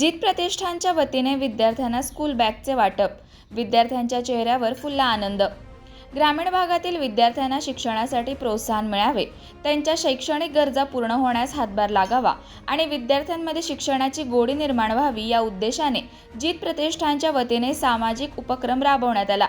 जित प्रतिष्ठानच्या वतीने विद्यार्थ्यांना स्कूल बॅगचे वाटप. विद्यार्थ्यांच्या चेहऱ्यावर फुलला आनंद. ग्रामीण भागातील विद्यार्थ्यांना शिक्षणासाठी प्रोत्साहन मिळावे, त्यांच्या शैक्षणिक गरजा पूर्ण होण्यास हातभार लागावा आणि विद्यार्थ्यांमध्ये शिक्षणाची गोडी निर्माण व्हावी या उद्देशाने जित प्रतिष्ठानच्या वतीने सामाजिक उपक्रम राबवण्यात आला.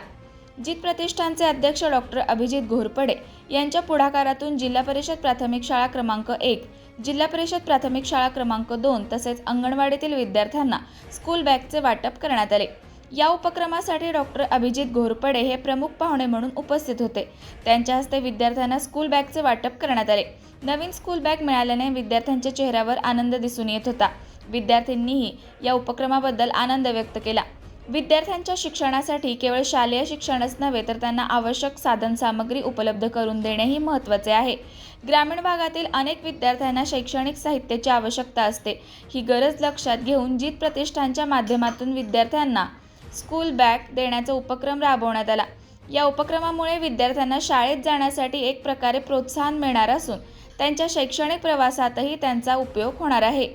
जित प्रतिष्ठानचे अध्यक्ष डॉक्टर अभिजित घोरपडे यांच्या पुढाकारातून जिल्हा परिषद प्राथमिक शाळा क्रमांक 1, जिल्हा परिषद प्राथमिक शाळा क्रमांक 2 तसेच अंगणवाडीतील विद्यार्थ्यांना स्कूल बॅगचे वाटप करण्यात आले. या उपक्रमासाठी डॉक्टर अभिजित घोरपडे हे प्रमुख पाहुणे म्हणून उपस्थित होते. त्यांच्या हस्ते विद्यार्थ्यांना स्कूल बॅगचे वाटप करण्यात आले. नवीन स्कूल बॅग मिळाल्याने विद्यार्थ्यांच्या चेहऱ्यावर आनंद दिसून येत होता. विद्यार्थ्यांनीही या उपक्रमाबद्दल आनंद व्यक्त केला. विद्यार्थ्यांच्या शिक्षणासाठी केवळ शालेय शिक्षणच नव्हे तर त्यांना आवश्यक साधनसामग्री उपलब्ध करून देणेही महत्त्वाचे आहे. ग्रामीण भागातील अनेक विद्यार्थ्यांना शैक्षणिक साहित्याची आवश्यकता असते. ही गरज लक्षात घेऊन जित प्रतिष्ठानच्या माध्यमातून विद्यार्थ्यांना स्कूल बॅग देण्याचा उपक्रम राबवण्यात आला. या उपक्रमामुळे विद्यार्थ्यांना शाळेत जाण्यासाठी एक प्रकारे प्रोत्साहन मिळणार असून त्यांच्या शैक्षणिक प्रवासातही त्यांचा उपयोग होणार आहे.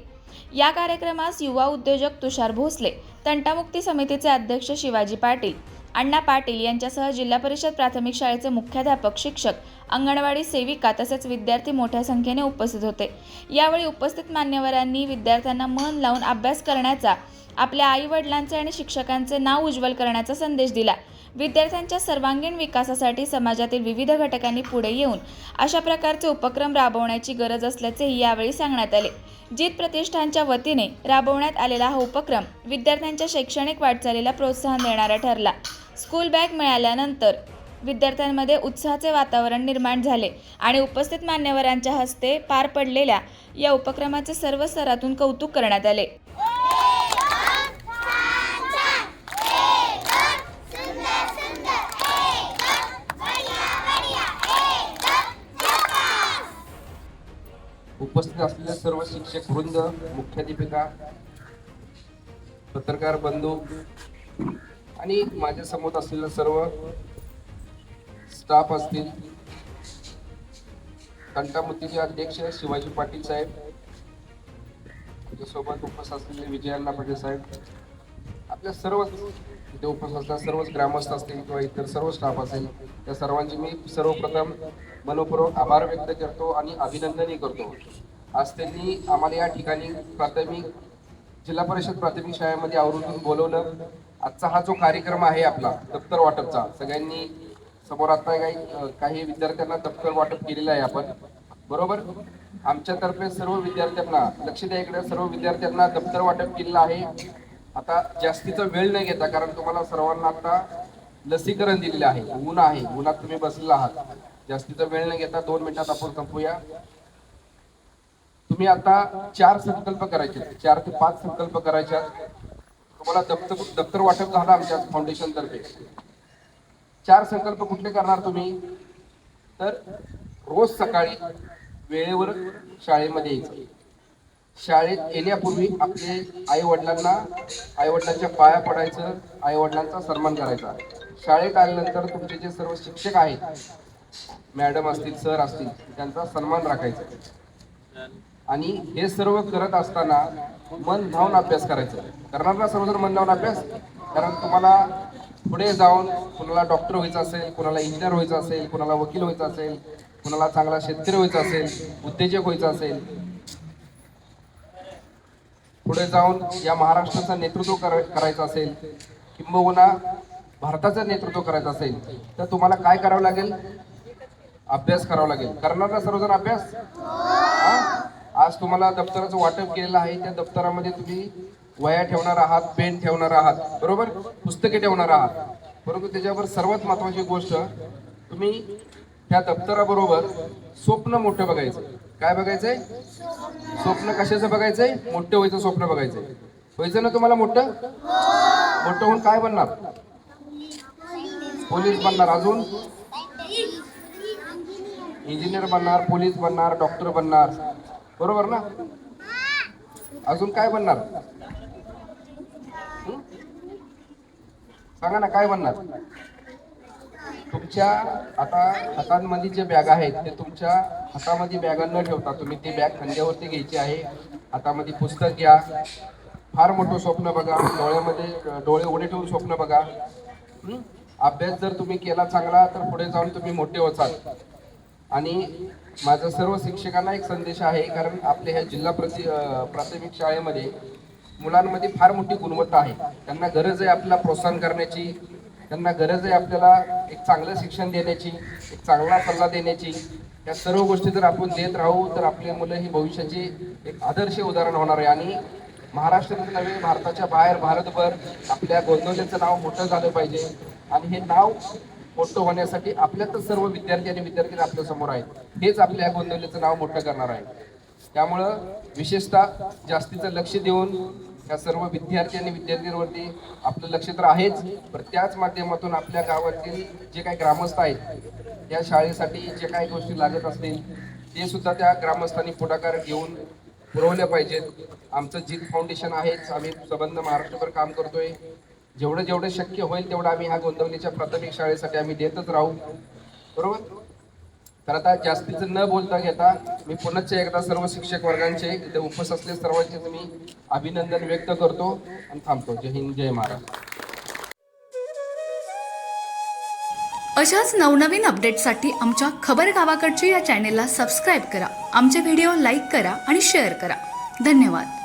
या कार्यक्रमास युवा उद्योजक तुषार भोसले, तंटामुक्ती समितीचे अध्यक्ष शिवाजी पाटील, अण्णा पाटील यांच्यासह जिल्हा परिषद प्राथमिक शाळेचे मुख्याध्यापक, शिक्षक, अंगणवाडी सेविका तसेच विद्यार्थी मोठ्या संख्येने उपस्थित होते. यावेळी उपस्थित मान्यवरांनी विद्यार्थ्यांना मन लावून अभ्यास करण्याचा, आपल्या आई-वडिलांचे आणि शिक्षकांचे नाव उज्ज्वल करण्याचा संदेश दिला. विद्यार्थ्यांच्या सर्वांगीण विकासासाठी समाजातील विविध घटकांनी पुढे येऊन अशा प्रकारचे उपक्रम राबवण्याची गरज असल्याचेही यावेळी सांगण्यात आले. जित प्रतिष्ठानच्या वतीने राबवण्यात आलेला हा उपक्रम विद्यार्थ्यांच्या शैक्षणिक वाटचालीला प्रोत्साहन देणारा ठरला. स्कूल बॅग मिळाल्यानंतर विद्यार्थ्यांमध्ये उत्साहाचे वातावरण निर्माण झाले आणि उपस्थित मान्यवरांच्या हस्ते पार पडलेल्या या उपक्रमाचे सर्व स्तरातून कौतुक करण्यात आले. उपस्थित असलेले सर्व शिक्षक वृंद, मुख्याध्यापिका, पत्रकार बंधू आणि माझ्या समोर असलेले सर्व स्टाफ असतील, तंटामुक्तीचे अध्यक्ष शिवाजी पाटील साहेब, त्याच्यासोबत उपस्थित असलेले विजयाण्णा पाटील साहेब, आपल्या सर्व इथे उपस्थित असलेल्या सर्वच ग्रामस्थ असतील किंवा इतर सर्व स्टाफ असेल, त्या सर्वांचे मी सर्वप्रथम मनपूर्वक आभार व्यक्त करतो आणि अभिनंदनही करतो. आज त्यांनी आम्हाला या ठिकाणी जिल्हा परिषद प्राथमिक शाळेमध्ये आवर्जून बोलवलं. आजचा हा जो कार्यक्रम आहे आपला दप्तर वाटपचा, सगळ्यांनी समोर आता काही विद्यार्थ्यांना दप्तर वाटप केलेलं आहे आपण, बरोबर. आमच्यातर्फे सर्व विद्यार्थ्यांना, लक्ष द्या इकडे, सर्व विद्यार्थ्यांना दप्तर वाटप केलेलं आहे. आता जास्तीचा वेळ नाही घेता, कारण तुम्हाला सर्वांना आता लसीकरण दिलेलं आहे. ऊन आहे, उन्हात तुम्ही बसलेला आहात. जास्तीचा वेळ न घेता 2 मिनिटात आपण संपूया. तुम्ही आता 4 संकल्प करायचे, 4 ते 5 संकल्प करायचे. तुम्हाला दप्तर वाटप झालं आमच्या फाउंडेशन तर्फे. 4 संकल्प कुठले करणार तुम्ही? तर रोज सकाळी वेळेवर शाळेमध्ये यायचं. शाळेत येण्यापूर्वी आपले आई-वडिलांच्या पाया पडायचं, आई-वडिलांचा सन्मान करायचा. शाळेत आल्यानंतर तुमचे जे सर्व शिक्षक आहेत, मॅडम असतील, सर असतील, त्यांचा सन्मान राखायचा. आणि हे सर्व करत असताना मन लावून अभ्यास करायचा. करणार ना सर्वजण मन लावून अभ्यास? कारण तुम्हाला पुढे जाऊन कुणाला डॉक्टर व्हायचं असेल, कुणाला इंजिनियर व्हायचं असेल, कुणाला वकील व्हायचं असेल, कुणाला चांगला शेतकरी व्हायचं असेल, उद्योजक व्हायचं असेल, पुढे जाऊन या महाराष्ट्राचं नेतृत्व करायचं असेल, किंबहुना भारताचं नेतृत्व करायचं असेल, तर तुम्हाला काय करावं लागेल? अभ्यास करावा लागेल. करणार ना सर्वजण अभ्यास? आज तुम्हाला दप्तराचं वाटप केलेलं आहे. त्या दप्तरामध्ये तुम्ही वह्या ठेवणार आहात, पेन ठेवणार आहात, बरोबर, पुस्तके ठेवणार आहात. परंतु त्याच्यावर सर्वात महत्वाची गोष्ट, तुम्ही त्या दप्तराबरोबर स्वप्न मोठं बघायचं. काय बघायचंय? स्वप्न कशाचं बघायचंय? मोठं व्हायचं स्वप्न बघायचंय. व्हायचं ना तुम्हाला मोठं? मोठं होऊन काय बनणार? पोलीस बनणार, अजून इंजिनियर बनणार, पोलीस बनणार, डॉक्टर बनणार, बरोबर ना? अजून काय बनणार? सांगा ना, काय बनणार? तुमच्या आता हातांमध्ये जे बॅग आहेत ते तुमच्या हातामध्ये बॅग न ठेवता तुम्ही ती बॅग खांद्यावरती घ्यायची आहे. हातामध्ये पुस्तक घ्या, फार मोठं स्वप्न बघा, डोळ्यामध्ये डोळे उघडे ठेवून स्वप्न बघा. अभ्यास जर तुम्ही केला चांगला तर पुढे जाऊन तुम्ही मोठे होताल. आणि माझा सर्व शिक्षकांना एक संदेश आहे, कारण आपल्या ह्या जिल्हा प्राथमिक शाळेमध्ये मुलांमध्ये फार मोठी गुणवत्ता आहे. त्यांना गरज आहे आपल्याला प्रोत्साहन करण्याची, त्यांना गरज आहे आपल्याला एक चांगलं शिक्षण देण्याची, एक चांगला सल्ला देण्याची. या सर्व गोष्टी जर आपण देत राहू तर आपली मुलं ही भविष्याची एक आदर्श उदाहरण होणार आहे. आणि महाराष्ट्रातील नव्हे, भारताच्या बाहेर, भारतभर आपल्या गोंदवलेचं नाव मोठं झालं पाहिजे. आणि हे नाव मोठं होण्यासाठी आपल्यातच सर्व विद्यार्थी आणि विद्यार्थी आपल्या समोर आहेत. हेच आपल्या गोंदवलेचं नाव मोठं करणार आहे. त्यामुळं विशेषतः जास्तीचं लक्ष देऊन या सर्व विद्यार्थी आणि विद्यार्थ्यांवरती आपलं लक्ष तर आहेच, पण त्याच माध्यमातून आपल्या गावातील जे काही ग्रामस्थ आहेत, या शाळेसाठी जे काही गोष्टी लागत असतील ते सुद्धा त्या ग्रामस्थांनी पुढाकार घेऊन पुरवल्या पाहिजेत. आमचं जीत फाउंडेशन आहेच, आम्ही संबंध महाराष्ट्रभर काम करतोय. जेवढं शक्य होईल तेवढं आम्ही ह्या गोंदवलीच्या प्राथमिक शाळेसाठी आम्ही देतच राहू. बरोबर. तर आता जास्तीचं न बोलता घेता मी पुन्हा एकदा सर्व शिक्षक वर्गांचे इथे उपस्थित असलेले सर्वांचे मी अभिनंदन व्यक्त करतो आणि थांबतो. जय हिंद, जय महाराष्ट्र. अशाच नवनवीन अपडेट्ससाठी आमच्या खबर गावाकडची या चॅनेलला सबस्क्राईब करा. आमचे व्हिडिओ लाईक करा आणि शेअर करा. धन्यवाद.